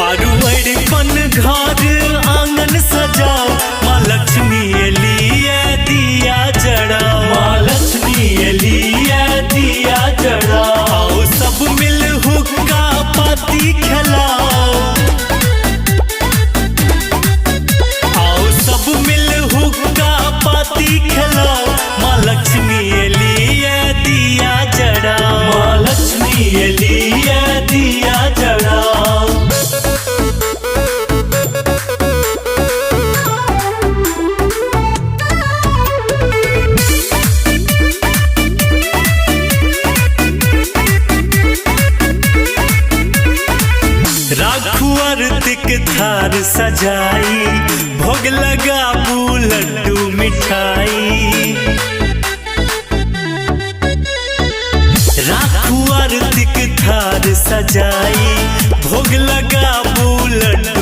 आरु अरिपन घर आंगन सजाओ, माँ लक्ष्मी लिए दिया जड़ाओ, माँ लक्ष्मी लिए दिया जड़ाओ। सब मिल हुक्का पाती खिलाओ, आओ सब मिल हुक्का पाती खिलाओ, माँ लक्ष्मी लिए दिया जड़ाओ, माँ लक्ष्मी लिए दिया जड़ाओ। राखू आरतिक थार सजाई, भोग लगाबू लड्डू मिठाई। राखू आरतिक थार सजाई, भोग लगाबू लड्डू